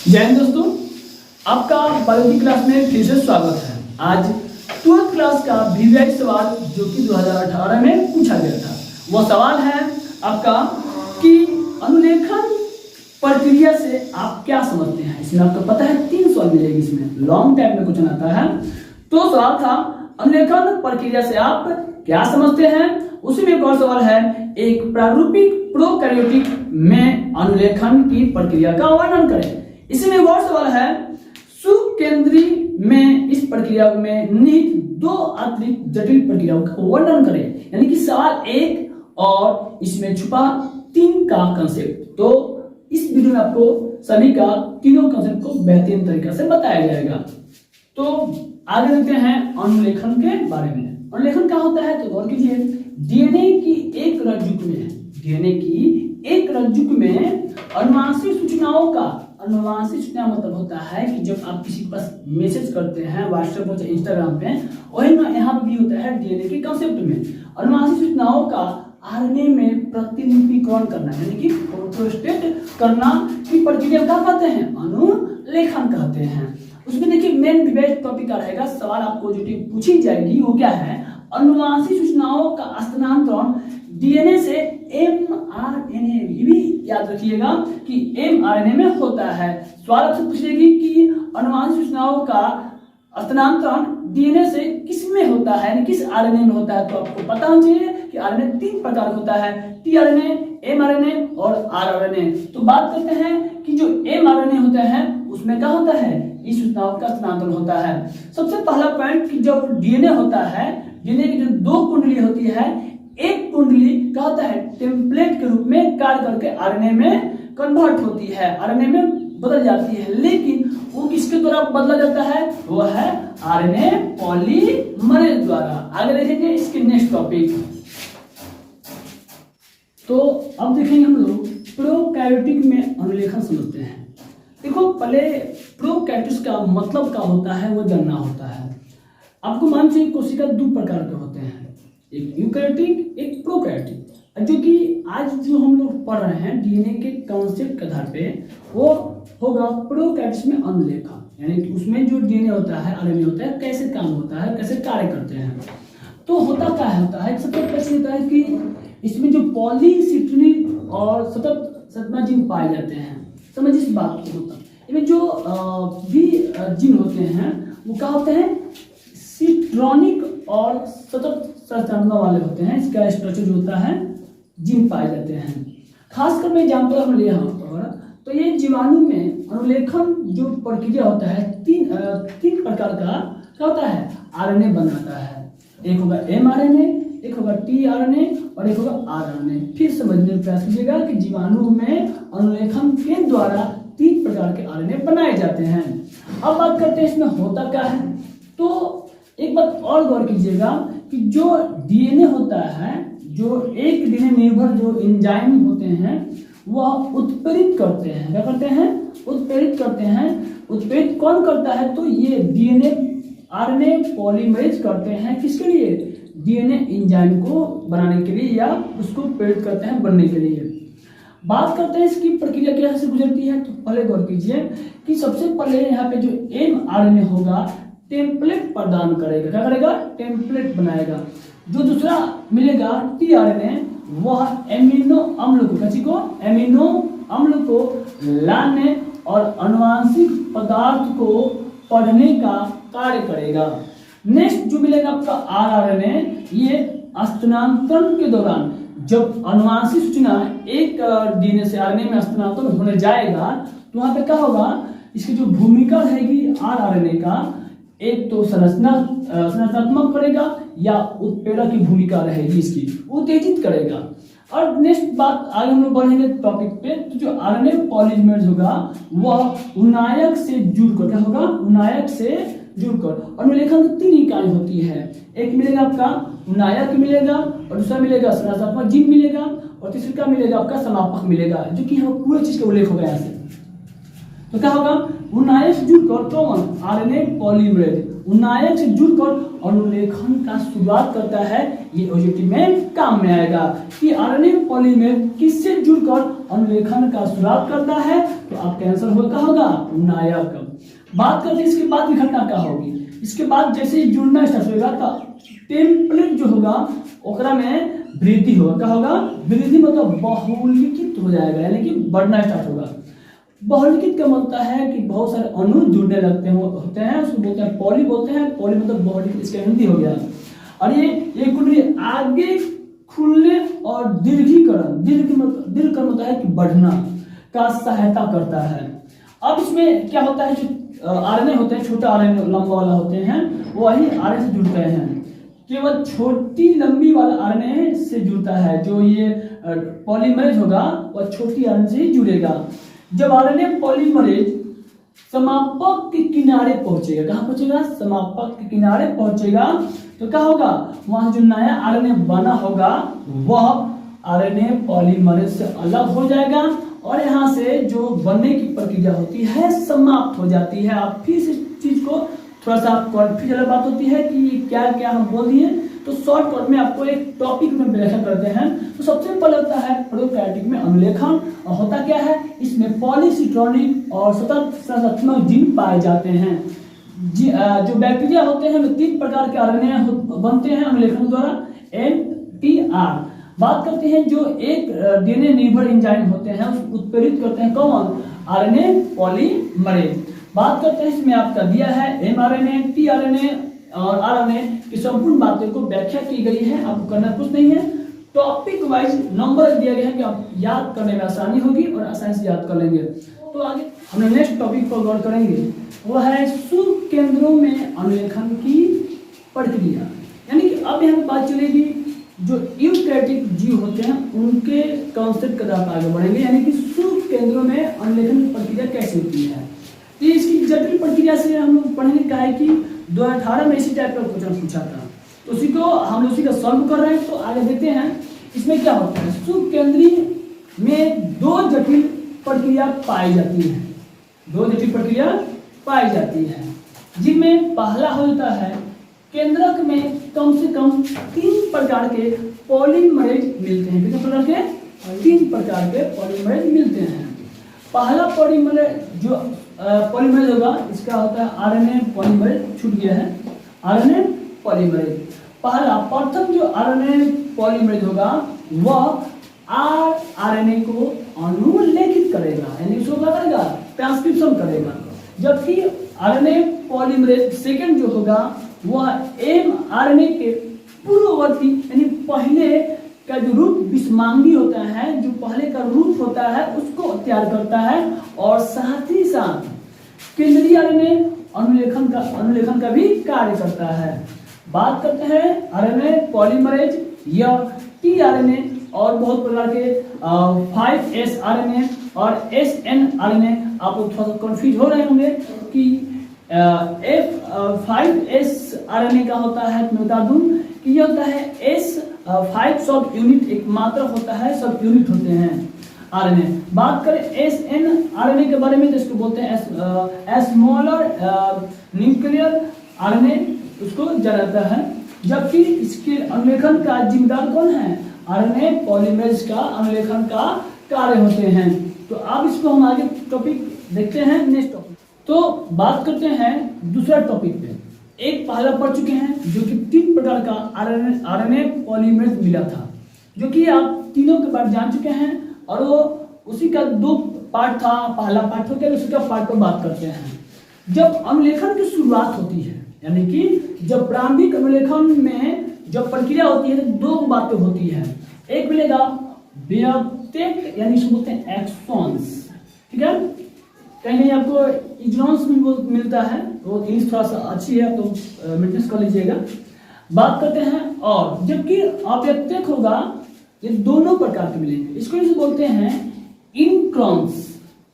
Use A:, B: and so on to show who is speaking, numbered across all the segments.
A: जय हिंद दोस्तों, आपका बायोलॉजी क्लास में फिर से स्वागत है। आज 12th क्लास का वीवीआई सवाल जो कि 2018 में पूछा गया था, वो सवाल है आपका कि अनुलेखन प्रक्रिया से आप क्या समझते हैं। इसमें आपको पता है 3 सवाल मिलेगी, इसमें लॉन्ग टाइम में क्वेश्चन आता है। तो सवाल था अनुलेखन प्रक्रिया से आप क्या समझते हैं। उसी में एक और सवाल है, एक प्रारूपिक प्रोकैरियोटिक में अनुलेखन की प्रक्रिया का वर्णन करें। इसी में एक और सवाल है, सुकेंद्री में इस प्रक्रिया में निहित 2 अतिरिक्त जटिल प्रक्रियाओं का वर्णन करें। यानी कि सवाल 1 और इसमें छुपा 3 का कंसेप्ट। तो इस वीडियो में आपको सभी का तीनों कंसेप्ट को बेहतरीन तरीके से बताया जाएगा। तो आगे देखते हैं अनुलेखन के बारे में। अनुलेखन क्या होता है तो गौर कीजिए, डीएनए की एक रज्जुक में अनुवांशिक सूचनाओं का, अनुवांशिक सूचना मतलब होता है कि जब आप किसी के पास मैसेज करते हैं व्हाट्सएप पर या इंस्टाग्राम पे, वही ना यहाँ पे भी होता है डीएनए के कंसेप्ट में अनुवांशिक सूचनाओं का आरएनए में प्रतिलिपिकरण करना, यानी कि फोटोस्टेट करना की प्रक्रिया क्या कहते हैं, अनुलेखन कहते हैं। उसमें देखिए मेन डिबेट टॉपिक रहेगा, सवाल आपको जो पूछी जाएगी वो क्या है, अनुवांशिक सूचनाओं का स्थानांतरण डीएनए से एमआरएनए। भी याद रखिएगा कि एमआरएनए में होता है। सवाल आपसे पूछेगी कि अनुवांशिक सूचनाओं का स्थानांतरण डीएनए से किस में होता है, यानी किस आरएनए में होता है। तो आपको पता होना चाहिए कि आरएनए 3 प्रकार का होता है, टीआरएनए, एमआरएनए और आरआरएनए। तो बात करते हैं कि जो एमआरएनए होता है उसमें क्या होता है, इस सूचनाओं का स्थानांतरण होता है। सबसे पहला पॉइंट कि जब डीएनए होता है, डीएनए की जो 2 कुंडली होती है, एक कुंडली क्या होता है टेम्पलेट के रूप में कार्य करके आरएनए में कन्वर्ट होती है, आरएनए में बदल जाती है। लेकिन वो किसके द्वारा बदला जाता है, वो है आरएनए पॉलीमरेज द्वारा। आगे देखेंगे इसके नेक्स्ट टॉपिक। तो अब देखेंगे हम लोग प्रोकैरियोटिक में अनुलेखन समझते हैं। देखो पहले प्रोकैरियोटिक का मतलब क्या होता है वो जानना होता है। आपको मान चाहिए कोशिका 2 प्रकार के होते हैं, एक यूकैरियोटिक एक प्रोकैरियोटिक। जो कि आज जो हम लोग पढ़ रहे हैं डीएनए के कॉन्सेप्ट के आधार पे, वो होगा प्रोकैरियोटिक में अनुलेखन, यानी कि उसमें जो डीएनए होता है, आरएनए होता है, कैसे काम होता है, कैसे कार्य करते हैं। तो होता क्या है, सबसे पहले होता है कि इसमें जो पॉलीसिट्रीन और सतत जीन पाए जाते हैं। समझ इस बात को, इनमें जो भी जीन होते हैं वो क्या होते हैं, सिट्रॉनिक और सतत संरचना वाले होते हैं। इसका स्ट्रक्चर जो होता है जीन पाए जाते हैं। खासकर मैं एग्जाम्पल हम ले तो ये जीवाणु में अनुलेखन जो प्रक्रिया होता है 3 प्रकार का क्या होता है, आरएनए बनाता है। एक होगा एमआरएनए, एक होगा टीआरएनए और एक होगा आरएनए। फिर समझने का प्रयास कीजिएगा कि जीवाणु में अनुलेखन के द्वारा 3 प्रकार के आरएनए बनाए जाते हैं। अब बात करते हैं इसमें होता क्या है। तो एक बात और गौर कीजिएगा कि जो डीएनए होता है, जो एक डीएनए निर्भर जो एंजाइम होते हैं वह उत्प्रेरित करते हैं। क्या करते हैं, उत्प्रेरित करते हैं। उत्प्रेरित कौन करता है, तो ये डीएनए आरएनए पॉलीमरेज करते हैं। किसके लिए, डीएनए एंजाइम को बनाने के लिए या उसको प्रेरित करते हैं बनने के लिए। बात करते हैं इसकी प्रक्रिया कैसे गुजरती है। तो पहले गौर कीजिए कि सबसे पहले यहाँ पे जो एमआरएनए होगा टेम्पलेट प्रदान करेगा। क्या करेगा, टेम्पलेट बनाएगा। जो दूसरा मिलेगा टीआरएनए, वह एमिनो अम्ल को लाने और आनुवंशिक पदार्थ को पढ़ने का कार्य करेगा। नेक्स्ट जो मिलेगा आपका आरआरएनए, ये स्थानांतरण के दौरान जब आनुवंशिक सूचना एक डीएनए से आरएनए में स्थानांतरण होने जाएगा तो वहां पे क्या होगा, इसकी जो भूमिका रहेगी आरआरएनए का, एक तो संरचनात्मक करेगा या उत्प्रेरक की भूमिका रहेगी, इसकी उत्तेजित करेगा। और नेक्स्ट बात आगे हम लोग बढ़ेंगे टॉपिक पे। तो जो आरएनए पॉलीमरेज होगा वह उनायक से जुड़कर, क्या होगा, उनायक से जुड़कर अनुलेखन की 3 इकाई होती है। एक मिलेगा आपका उनायक मिलेगा, और दूसरा मिलेगा संरचनात्मक जीन मिलेगा, और तीसरा मिलेगा आपका समापक मिलेगा, जो कि यहाँ पूरे चीज का उल्लेख होगा यहाँ से। तो क्या होगा, उन्नायक से जुड़कर कौन, आरएनए पॉलीमरेज उन्नायक से जुड़कर अनुलेखन का शुरुआत करता है। ये ऑब्जेक्टिव में काम में आएगा कि आरएनए पॉलीमरेज किससे जुड़कर अनुलेखन का शुरुआत करता है, तो आपका आंसर होगा क्या होगा, उन्नायक। बात करते हैं इसके बाद की घटना क्या होगी। इसके बाद जैसे ही जुड़ना स्टार्ट होगा तो टेम्पलेट जो होगा ओकरा में वृद्धि होगा। क्या होगा, वृद्धि मतलब बहुलिकित हो जाएगा, यानी कि बढ़ना स्टार्ट होगा। बहुलिकित का मतलब है कि बहुत सारे अणु जुड़ने लगते होते हैं, उसको बोलते हैं पॉली बोलते हैं। पॉली मतलब बहुलिकित, इसका हिंदी हो गया। और ये कुंडली आगे खुलने और दीर्घीकरण, दीर्घकरण होता है कि बढ़ना का सहायता करता है। अब इसमें क्या होता है, जो आरएनए होते हैं, छोटा आरएनए लंबा वाला होते हैं, वही आरएनए से जुड़ते हैं। केवल छोटी लंबी वाला आरएनए से जुड़ता है। जो ये पॉलीमरेज होगा वह छोटी आरएनए से ही जुड़ेगा। जब आरएनए पॉलीमरेज समापक के किनारे पहुंचेगा, कहां पहुंचेगा, समापक के किनारे पहुंचेगा, तो क्या होगा, वहां जो नया आरएनए बना होगा वह आरएनए पॉलीमरेज से अलग हो जाएगा और यहाँ से जो बनने की प्रक्रिया होती है समाप्त हो जाती है। आप फिर इस चीज को थोड़ा सा कन्फ्यूज वाली बात होती है कि क्या क्या हम बोल दिए, तो शॉर्टकट में आपको एक टॉपिक में व्याख्या करते हैं। तो सबसे पहले होता है प्रोकैरियोटिक में अनुलेखन, और होता क्या है, इसमें पॉलीसिट्रॉनिक और सतत संरचनात्मक जीन पाए जाते हैं। जो बैक्टीरिया होते हैं वे 3 प्रकार के आरएनए बनते हैं अनुलेखन द्वारा, एमटीआर। बात करते हैं जो एक डीएनए निर्भर एंजाइम होते हैं, उत्प्रेरित करते हैं कौन, आरएनए पॉलीमरेज। बात करते हैं इसमें आपका दिया है एमआरएनए, टीआरएनए और आरएनए की संपूर्ण बातों को व्याख्या की गई है। आपको करना कुछ नहीं है, टॉपिक वाइज नंबर दिया गया है कि आप याद करने में आसानी होगी और आसानी से याद कर लेंगे। तो आगे हम नेक्स्ट टॉपिक पर गौर करेंगे, वह है शुभ केंद्रों में अनुलेखन की प्रक्रिया। यानी कि अब यहाँ बात चलेगी जो यूकैरियोटिक जीव होते हैं उनके कॉन्सेप्ट का आप आगे बढ़ेंगे, यानी कि शुभ केंद्रों में अनुलेखन की प्रक्रिया कैसे होती है। तो इसकी जटिल प्रक्रिया से हम लोग पढ़ने का है कि 2018 में इसी टाइप का क्वेश्चन पूछा था, तो उसी को हम लोग उसी का सॉल्व कर रहे हैं। तो आगे देखते हैं इसमें क्या होता है। शुभ केंद्री में 2 जटिल प्रक्रिया पाई जाती है, 2 जटिल प्रक्रिया पाई जाती है, जिनमें पहला होता है केंद्रक में कम से कम 3 प्रकार के पॉलीमरेज मिलते हैं। कितने प्रकार के, 3 प्रकार के पॉलीमरेज मिलते हैं। पहला पॉलीमरेज जो पॉलीमरेज होगा इसका होता है आरएनए पॉलीमरेज, छूट गया है, आरएनए पॉलीमरेज। प्रथम जो आरएनए पॉलीमरेज होगा वह आरएनए को अनुलेखित करेगा, यानी उसको क्या करेगा, ट्रांसक्रिप्शन करेगा। जबकि आरएनए पॉलीमरेज सेकंड जो होगा वह एमआरएनए के पूर्ववर्ती यानी पहले का जो रूप विषमांगी होता है, जो पहले का रूप होता है उसको तैयार करता है और साथ ही साथ केंद्रीय आरएनए अनुलेखन का भी कार्य करता है। बात करते हैं आरएनए पॉलीमरेज या टीआरएनए और बहुत प्रकार के 5S आरएनए और SNRNA। आप लोग थोड़ा सा कंफ्यूज हो रहे होंगे कि F5S आरएनए का होता है, मैं बता दूं कि यह होता है S5 सब यूनिट, एक मात्रा होता है, सब यूनिट होते हैं आरएनए। बात करें SNRNA के बारे में, जिसको बोलते हैं स्मॉलर न्यूक्लियर आरएनए, उसको जाना है। जबकि इसके अनुलेखन का जिम्मेदार कौन है, आरएनए पॉलीमरेज का अनुलेखन का कार्य होते हैं। तो अब इसको हम आगे टॉपिक देखते हैं, नेक्स्ट टॉपिक। तो बात करते हैं दूसरा टॉपिक पे। एक पहला पढ़ चुके हैं जो कि 3 प्रकार का आरएनए पॉलीमरेज मिला था, जो कि आप तीनों के बारे जान चुके हैं, और वो उसी का 2 पार्ट था। पहला पार्ट हो गया, उसी का पार्ट पर बात करते हैं। जब अनुलेखन की शुरुआत होती है, यानी कि जब प्रारंभिक अनुलेखन में जब प्रक्रिया होती है तो 2 बातें होती है। एक मिलेगा व्यक्तिक, यानी इसको बोलते हैं एक्सॉन्स, ठीक है, कहीं आपको इग्नॉन्स मिलता है, तो इंग्लिश थोड़ा सा अच्छी है तो मेंटेनेंस कर लीजिएगा। बात करते हैं, और जबकि अव्यक्तिक होगा, ये दोनों प्रकार के मिलेंगे। इसको इसे बोलते हैं इंट्रॉन्स,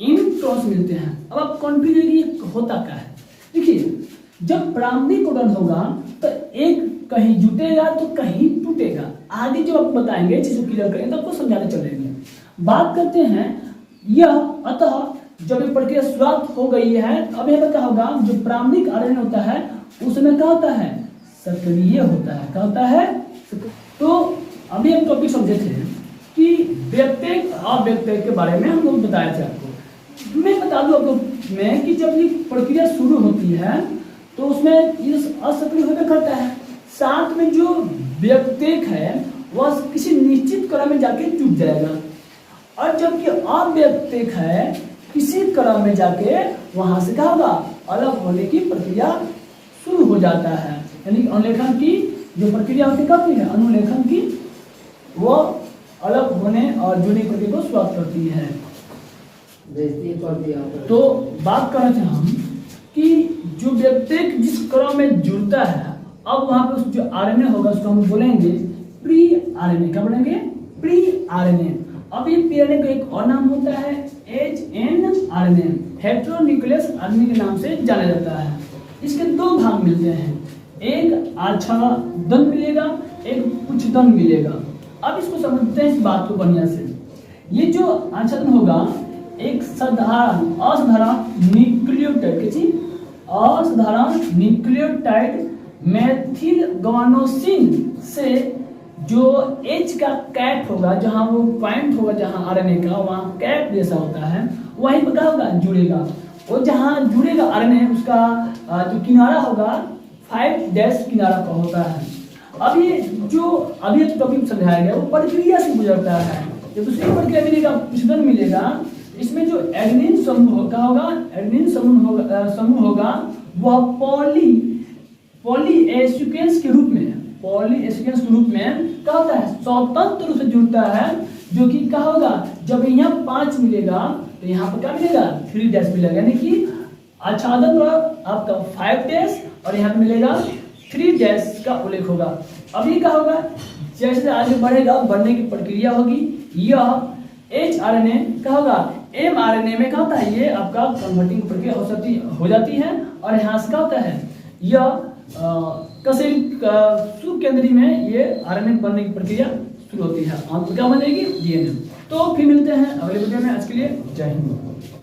A: इंट्रॉन्स मिलते हैं। अब आप कंफ्यूज है कि ये होता क्या है। देखिए, जब प्रारंभिक कोडन होगा तो एक कहीं जुटेगा तो कहीं टूटेगा। आगे जो आप बताएंगे चीजों क्लियर करेंगे तो आपको समझाने चलेंगे। बात करते हैं यह, अतः जब ये प्रक्रिया शुरुआत हो गई है, अब यहाँ पर क्या होगा, जो प्रारंभिक आरएनए होता है उसमें क्या होता है, सक्रिय होता है। क्या होता है? तो अभी हम टॉपिक समझे थे कि व्यक्तिक अव्यक्तिक के बारे में हम लोग बताए थे आपको। मैं बता दूं आप लोग में कि जब ये प्रक्रिया शुरू होती है तो उसमें ये असक्रिय होकर करता है, साथ में जो व्यक्तिक है वह किसी निश्चित क्रम में जाके जुट जाएगा, और जबकि अव्यक्तिक है किसी क्रम में जाके वहां से क्या होगा, अलग होने की प्रक्रिया शुरू हो जाता है। यानी अनुलेखन की जो प्रक्रिया होती है, अनुलेखन की, वो अलग होने और जुड़ने की प्रक्रिया को शुरुआत करती है। तो बात कर रहे थे हम कि जो व्यक्तिक जिस क्रम में जुड़ता है, अब वहां पर जो आरएनए होगा उसको हम बोलेंगे प्री आरएनए। क्या बोलेंगे? Pre RNA. अब ये प्री आरएनए का एक और नाम होता है HNRNA, हेटेरोन्यूक्लियस आरएनए के नाम से जाना जाता है। इसके दो भाग मिलते हैं, एक आच्छादन मिलेगा, एक उच्चदन मिलेगा। अब इसको समझते हैं इस बात को बढ़िया से। ये जो आच्छादन होगा एक असाधारण न्यूक्लियोटाइड, असाधारण न्यूक्लियोटाइड मेथिल ग्वानोसिन से जो H का कैप होगा, जहां वो पॉइंट होगा जहां आरएनए का, वहां कैप जैसा होता है, वहीं पर क्या होगा, जुड़ेगा। वो जहां जुड़ेगा आरएनए, उसका जो किनारा होगा 5' किनारा का होता है। अब ये जो अभी टॉपिक समझाया गया वो प्रक्रिया से गुजरता है। जब दूसरी प्रक्रिया मिलेगा, उच्चदन मिलेगा, इसमें जो एडेनिन समूह का होगा, एडेनिन समूह होगा वह पॉलीएसिक्वेंस के रूप में, पॉलीएसिक्वेंस के रूप में क्या होता है, स्वतंत्र रूप से जुड़ता है। जो कि क्या होगा, जब यहाँ 5 मिलेगा तो यहाँ पर क्या मिलेगा, 3' मिलेगा। यानी कि आच्छादन पर आपका 5' और यहाँ पे मिलेगा 3' का उल्लेख होगा। अब ये क्या होगा, जैसे आगे बढ़ेगा, बढ़ने की प्रक्रिया होगी, यह HRNA क्या होगा, mRNA में क्या होता है, ये आपका कन्वर्टिंग प्रक्रिया हो जाती है, और यहाँ से क्या होता है, यह सुकेंद्री में ये आरएनए बनने की प्रक्रिया शुरू होती है। अंत क्या बनेगी, DNA। तो फिर मिलते हैं अगले वीडियो में। आज के लिए जय हिंद।